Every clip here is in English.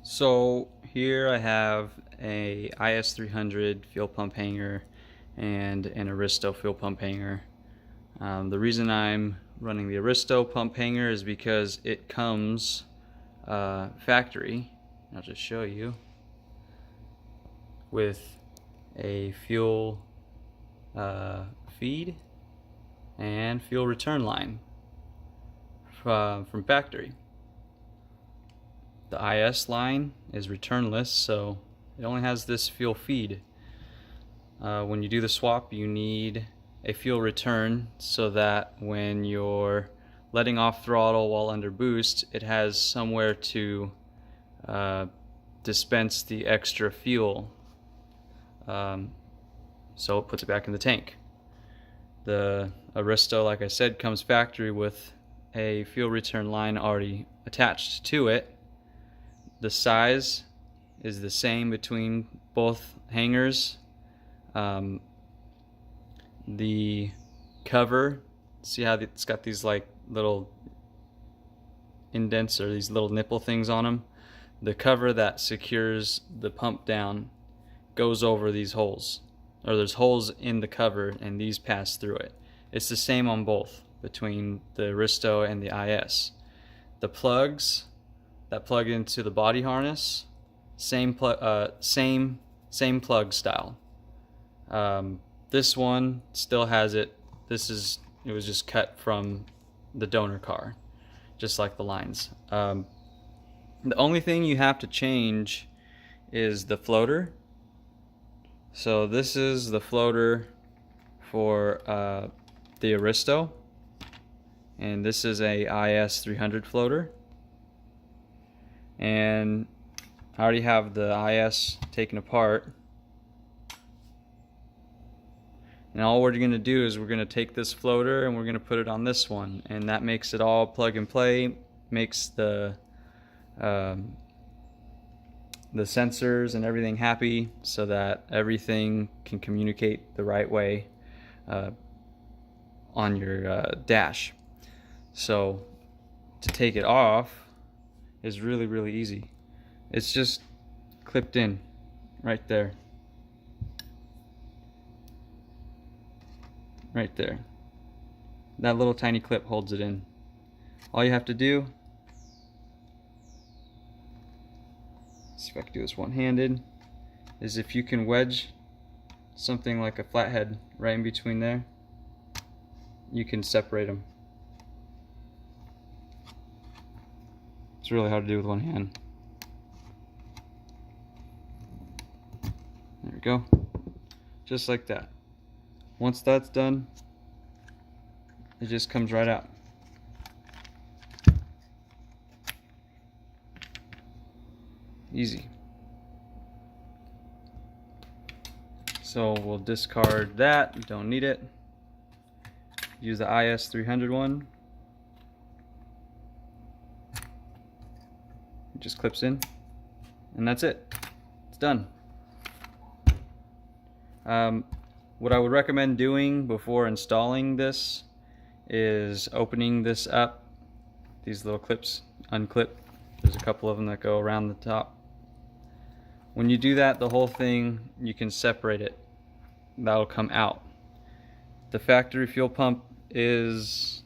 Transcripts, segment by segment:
So here I have a IS300 fuel pump hanger and an Aristo fuel pump hanger. The reason I'm running the Aristo pump hanger is because it comes factory. I'll just show you with a fuel feed and fuel return line from factory. The IS line is returnless, so it only has this fuel feed. When you do the swap, you need a fuel return so that when you're letting off throttle while under boost, it has somewhere to dispense the extra fuel, so it puts it back in the tank. The Aristo, like I said, comes factory with a fuel return line already attached to it. The size is the same between both hangers. The cover, see how it's got these like little indents or these little nipple things on them? The cover that secures the pump down goes over these holes, or there's holes in the cover and these pass through it. It's the same on both between the Aristo and the IS. The plugs that plug into the body harness, same plug style. This one still has it. It was just cut from the donor car, just like the lines. The only thing you have to change is the floater. So this is the floater for the Aristo, and this is a IS300 floater. And I already have the IS taken apart. And all we're going to do is we're going to take this floater and we're going to put it on this one, and that makes it all plug and play, makes the sensors and everything happy so that everything can communicate the right way on your dash. So to take it off is really easy. It's just clipped in right there. Right there. That little tiny clip holds it in. All you have to do, see if I can do this one-handed, is if you can wedge something like a flathead right in between there, you can separate them. It's really hard to do with one hand. There we go. Just like that. Once that's done, it just comes right out. Easy. So we'll discard that. We don't need it. Use the IS300 one. It just clips in, and that's it. It's done. What I would recommend doing before installing this is opening this up. These little clips unclip. There's a couple of them that go around the top. When you do that, the whole thing, you can separate it. That'll come out. The factory fuel pump is,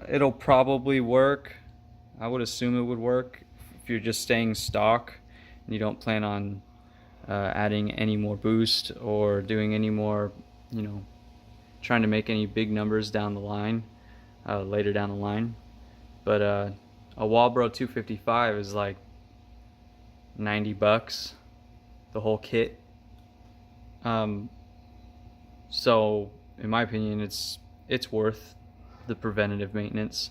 it'll probably work. I would assume it would work if you're just staying stock and you don't plan on adding any more boost or doing any more, trying to make any big numbers down the line, later down the line. But a Walbro 255 is like 90 bucks, the whole kit. So in my opinion, it's worth the preventative maintenance.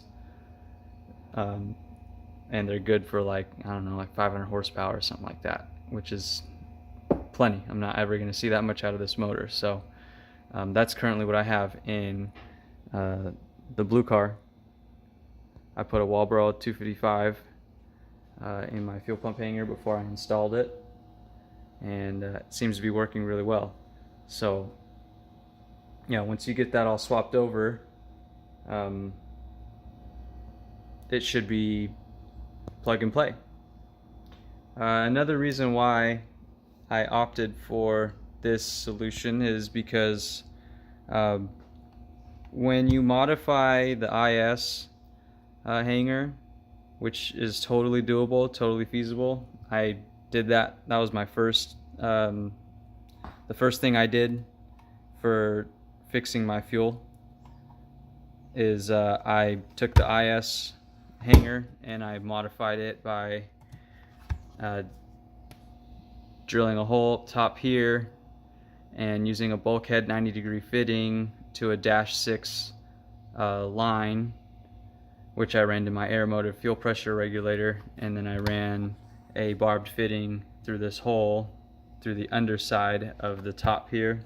And they're good for like, I don't know, like 500 horsepower or something like that, which is plenty. I'm not ever going to see that much out of this motor. So that's currently what I have in the blue car. I put a Walbro 255 in my fuel pump hanger before I installed it, and it seems to be working really well. So yeah, once you get that all swapped over, it should be plug and play. Another reason why I opted for this solution is because when you modify the IS hanger, which is totally doable, totally feasible, I did that. That was my the first thing I did for fixing my fuel is I took the IS hanger and I modified it by drilling a hole up top here and using a bulkhead 90-degree fitting to a -6 line, which I ran to my air motive fuel pressure regulator, and then I ran a barbed fitting through this hole through the underside of the top here.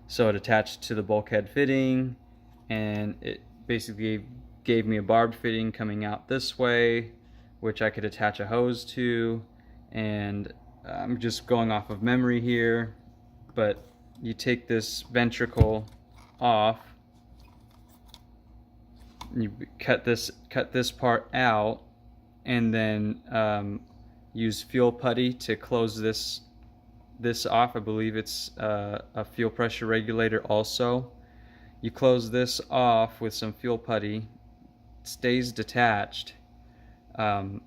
So it attached to the bulkhead fitting, and it basically gave me a barbed fitting coming out this way, which I could attach a hose to. And I'm just going off of memory here, but you take this ventricle off, you cut this part out, and then use fuel putty to close this off. I believe it's a fuel pressure regulator also. You close this off with some fuel putty, it stays detached, and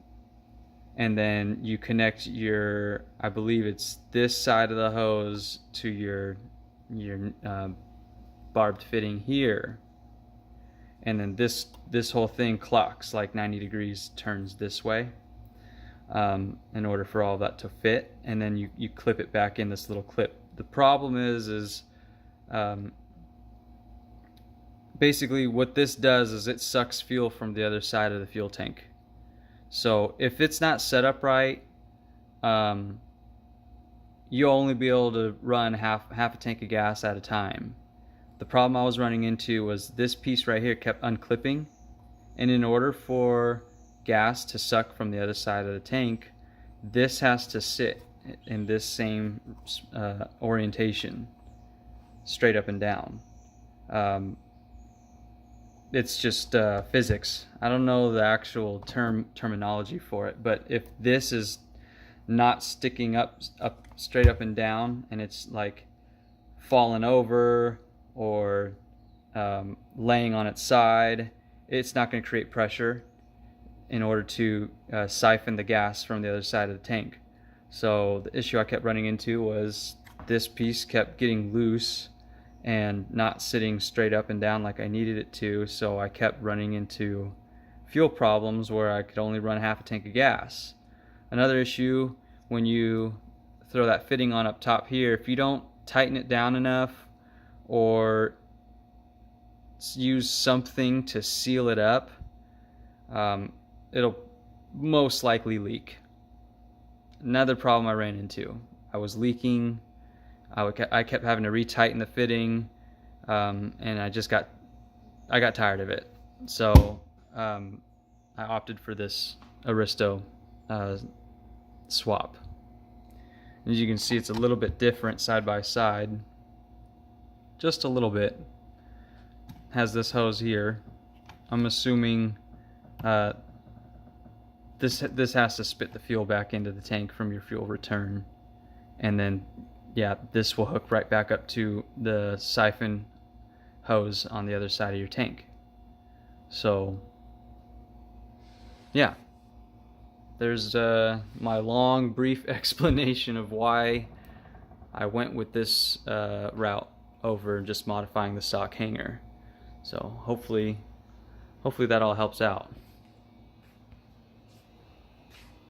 then you connect your, I believe it's this side of the hose to your barbed fitting here, and then this whole thing clocks like 90 degrees, turns this way in order for all that to fit, and then you clip it back in this little clip. The problem is basically what this does is it sucks fuel from the other side of the fuel tank. So if it's not set up right, you'll only be able to run half a tank of gas at a time. The problem I was running into was this piece right here kept unclipping, and in order for gas to suck from the other side of the tank, this has to sit in this same orientation, straight up and down. It's just physics. I don't know the actual terminology for it, but if this is not sticking up straight up and down, and it's like falling over or laying on its side, it's not going to create pressure in order to siphon the gas from the other side of the tank. So the issue I kept running into was this piece kept getting loose and not sitting straight up and down like I needed it to, so I kept running into fuel problems where I could only run half a tank of gas. Another issue, when you throw that fitting on up top here, if you don't tighten it down enough or use something to seal it up, it'll most likely leak. Another problem I ran into, I was leaking. I kept having to retighten the fitting, and I got tired of it. So I opted for this Aristo swap. As you can see, it's a little bit different side by side, just a little bit. Has this hose here. I'm assuming this has to spit the fuel back into the tank from your fuel return, and then yeah, this will hook right back up to the siphon hose on the other side of your tank. So yeah, there's my long brief explanation of why I went with this route over just modifying the stock hanger. So hopefully that all helps out.